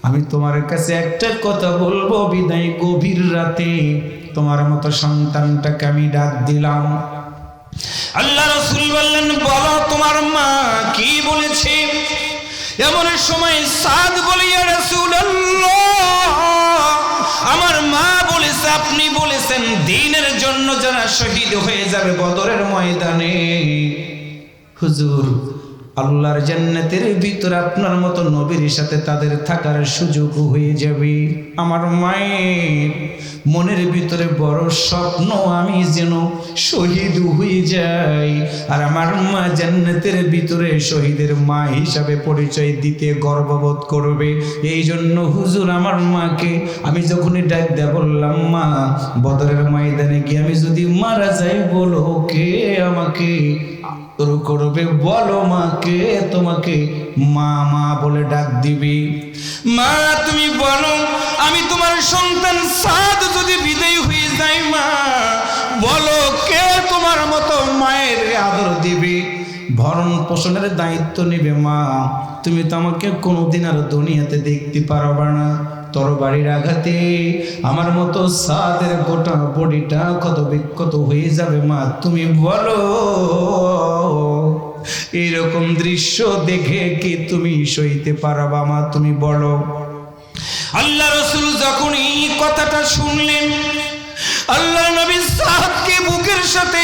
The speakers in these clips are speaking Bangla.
আমি তোমার কাছে একটা কথা বলবো বিদায় গভীর রাতে তোমার মতো সন্তানটাকে আমি ডাক দিলাম। আল্লাহ রাসূল বললেন, বলো তোমার মা কি বলেছে? এমন সময় সাদ বলে, ইয়া রাসূলুল্লাহ, আমার মা বলেছে আপনি বলেছেন দ্বীনের জন্য যারা শহীদ হয়ে যাবে বদরের ময়দানে, হুজুর আল্লাহর জান্নাতের ভিতরে আপনার মতো নবীর সাথে তাদের থাকার সুযোগ হয়ে যাবে। আমার মায়ের মনের ভিতরে বড় স্বপ্ন আমি যেন শহীদ হয়ে যাই, আর আমার মা জান্নাতের ভিতরে শহীদের মা হিসাবে পরিচয় দিতে গর্ববোধ করবে। এই জন্য হুজুর আমার মাকে আমি যখনই ডাক দেয়া বললাম, মা বদরের ময়দানে গিয়ে আমি যদি মারা যাই বলো কে আমাকে করবে? বলো মাকে, তোমাকে মা মা বলে ডাক দিবি। মা তুমি বলো, আমি তোমার সন্তান সাদ যদি বিদায় হয়ে যায়, মা বলো কে তোমার মতো মায়ের আদর দিবে, ভরণ পোষণের দায়িত্ব নেবে? মা তুমি তো আমাকে কোনোদিন আর দুনিয়াতে দেখতে পারবা না, তরবারির আঘাতে আমার মতো সাদের গোটা বডিটা ক্ষত বিক্ষত হয়ে যাবে। মা তুমি বলো, এইরকম দৃশ্য দেখে কি তুমি সইতে পারবা? মা তুমি বলো। আল্লাহ রাসূল যখন এই কথাটা শুনলেন, আল্লাহ নবী সাদকে বুকের সাথে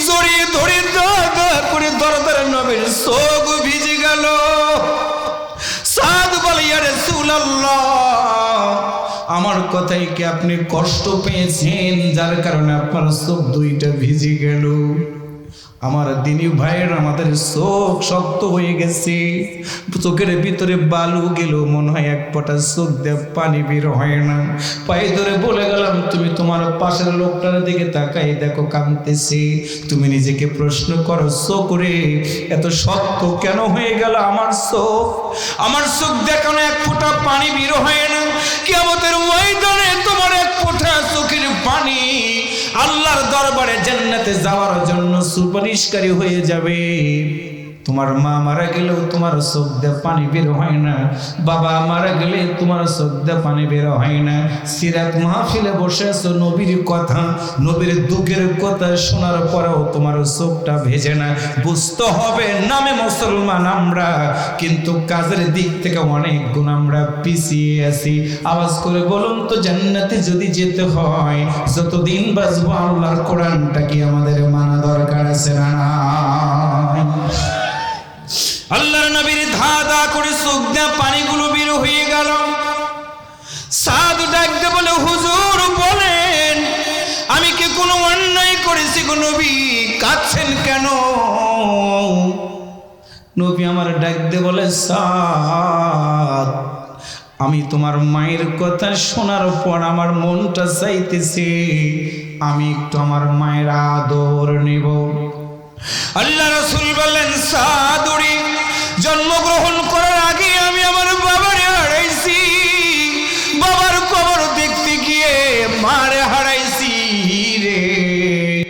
জড়িয়ে ধরে দাদা করে দরদারে নবীর চোখ ভিজে গেল। সাদ বলে, ইয়া রাসূলুল্লাহ, আমার কথাই কি আপনি কষ্ট পেয়েছেন যার কারণে আপনার চোখ দুইটা ভিজে গেল? আমার দিনী ভাইয়ের আমাদের চোখ শক্ত হয়ে গেছে, চোখের ভিতরে বালু গেল, মনে হয় এক ফোঁটা চোখ দিয়ে পানি বের হয় না। পায়ে ধরে বলে গেলাম, তুমি তোমার পাশের লোকটার দিকে তাকাই দেখো কাঁদতেছে, তুমি নিজেকে প্রশ্ন করো, চোখ রে এত শক্ত কেন হয়ে গেল আমার চোখ? আমার চোখ দেখানো এক ফোঁটা পানি বের হয় না, কিয়ামতের ময়দানে তোমার এক ফোঁটা চোখের পানি আল্লাহর দরবারে জান্নাতে যাওয়ার জন্য সুপারিশকারী হয়ে যাবে। তোমার মা মারা গেলেও তোমার চোখ দিয়ে পানি বের হয় না, বাবা মারা গেলে তোমার চোখ দিয়ে পানি বের হয় না। সিরাত মাহফিলে বসে আছো, নবীর কথা, নবীর দুঃখের কথা শোনার পরেও তোমার চোখটা ভেজে না। বুঝতে হবে নামে মুসলমান আমরা, কিন্তু কাজের দিক থেকে অনেক গুণ আমরা পিছিয়ে আছি। আওয়াজ করে বলুন তো, জান্নাতে যদি যেতে হয় যতদিন বাঁচবো আল্লাহর কোরআনটা কি আমাদের মানা দরকার আছে না? আল্লাহর নবীর ধা ধা করে চোখ দিয়ে পানিগুলো বের হয়ে গেল। সাদ ডাকতে বলে, হুজুর বলেন আমি কি কোনো অন্যায় করেছি গো নবী? কাঁদছেন কেন? নবী আমার ডাকতে বলে, সাদ আমি তোমার মায়ের কথা শোনার পর আমার মনটা চাইতেছে আমি একটু আমার মায়ের আদর নেব। আল্লাহ রাসূল বললেন, সাদুরি জন্মগ্রহণ করার আগে আমি আমার